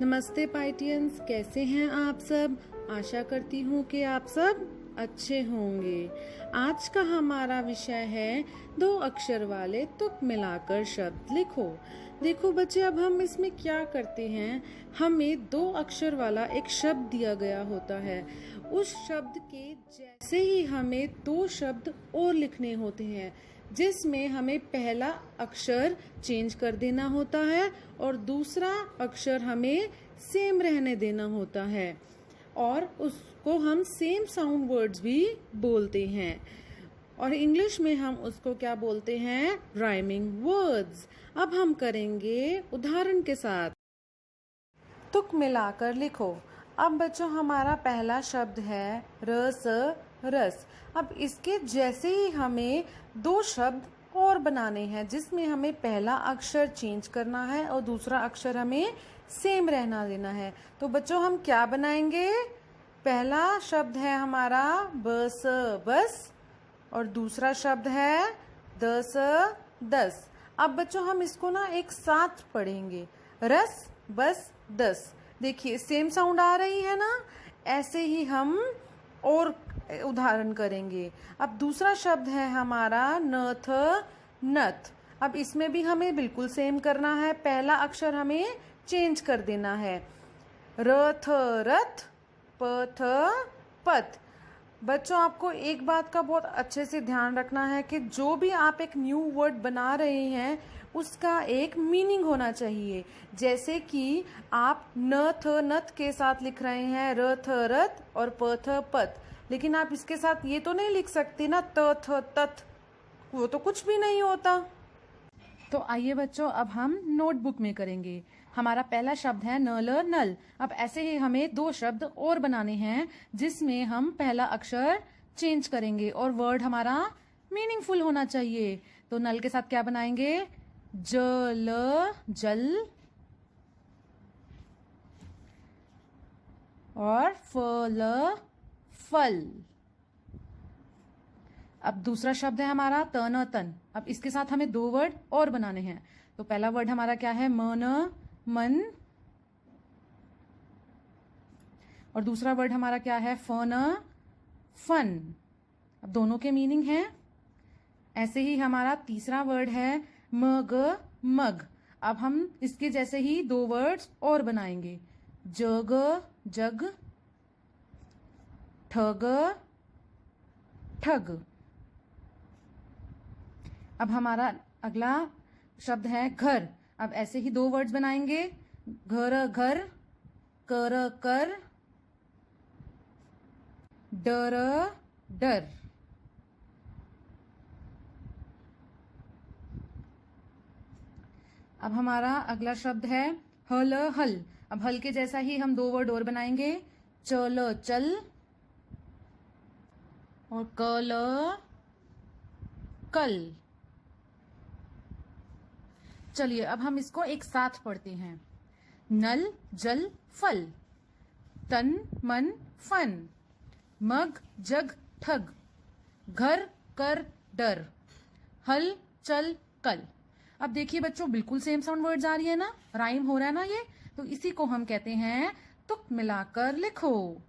नमस्ते पाइटियंस, कैसे हैं आप सब। आशा करती हूँ कि आप सब अच्छे होंगे। आज का हमारा विषय है 2 अक्षर वाले तुक मिलाकर शब्द लिखो। देखो बच्चे, अब हम इसमें क्या करते हैं, हमें 2 अक्षर वाला एक शब्द दिया गया होता है। उस शब्द के जैसे ही हमें 2 शब्द और लिखने होते हैं, जिसमें हमें पहला अक्षर चेंज कर देना होता है और दूसरा अक्षर हमें सेम रहने देना होता है, और उसको हम सेम साउंड वर्ड्स भी बोलते हैं, और इंग्लिश में हम उसको क्या बोलते हैं, राइमिंग वर्ड्स। अब हम करेंगे उदाहरण के साथ। तुक मिलाकर लिखो। अब बच्चों, हमारा पहला शब्द है रस, रस। अब इसके जैसे ही हमें 2 शब्द और बनाने हैं, जिसमें हमें पहला अक्षर चेंज करना है और दूसरा अक्षर हमें सेम रहना देना है। तो बच्चों, हम क्या बनाएंगे, पहला शब्द है हमारा बस, बस, और दूसरा शब्द है दस, दस। अब बच्चों, हम इसको ना एक साथ पढ़ेंगे, रस, बस, दस। देखिए सेम साउंड आ रही है ना। ऐसे ही हम और उदाहरण करेंगे। अब दूसरा शब्द है हमारा नथ, नथ। अब इसमें भी हमें बिल्कुल सेम करना है, पहला अक्षर हमें चेंज कर देना है, रथ, रथ, पथ, पथ। बच्चों, आपको एक बात का बहुत अच्छे से ध्यान रखना है कि जो भी आप एक न्यू वर्ड बना रहे हैं, उसका एक मीनिंग होना चाहिए। जैसे कि आप नथ, नथ के साथ लिख रहे हैं रथ, रथ, और पथ, पथ, लेकिन आप इसके साथ ये तो नहीं लिख सकते ना तथ, तथ, वो तो कुछ भी नहीं होता। तो आइए बच्चों, अब हम नोटबुक में करेंगे। हमारा पहला शब्द है नल, नल। अब ऐसे ही हमें 2 शब्द और बनाने हैं, जिसमें हम पहला अक्षर चेंज करेंगे और वर्ड हमारा मीनिंगफुल होना चाहिए। तो नल के साथ क्या बनाएंगे, जल, जल, और फल, फल। अब दूसरा शब्द है हमारा तन, तन। अब इसके साथ हमें 2 वर्ड और बनाने हैं। तो पहला वर्ड हमारा क्या है, मन, मन, और दूसरा वर्ड हमारा क्या है, फन, फन। अब दोनों के मीनिंग हैं। ऐसे ही हमारा तीसरा वर्ड है मग, मग। अब हम इसके जैसे ही 2 वर्ड्स और बनाएंगे, जग, जग, ठग, ठग। अब हमारा अगला शब्द है घर। अब ऐसे ही 2 वर्ड्स बनाएंगे, घर, घर, कर, कर, डर, डर। अब हमारा अगला शब्द है हल, हल। अब हल के जैसा ही हम 2 वर्ड और बनाएंगे, चल, चल, और कल, कल। चलिए अब हम इसको एक साथ पढ़ते हैं। नल, जल, फल, तन, मन, फन, मग, जग, ठग, घर, कर, डर, हल, चल, कल। अब देखिए बच्चों, बिल्कुल सेम साउंड वर्ड्स आ रही है ना, राइम हो रहा है ना ये। तो इसी को हम कहते हैं तुक मिलाकर लिखो।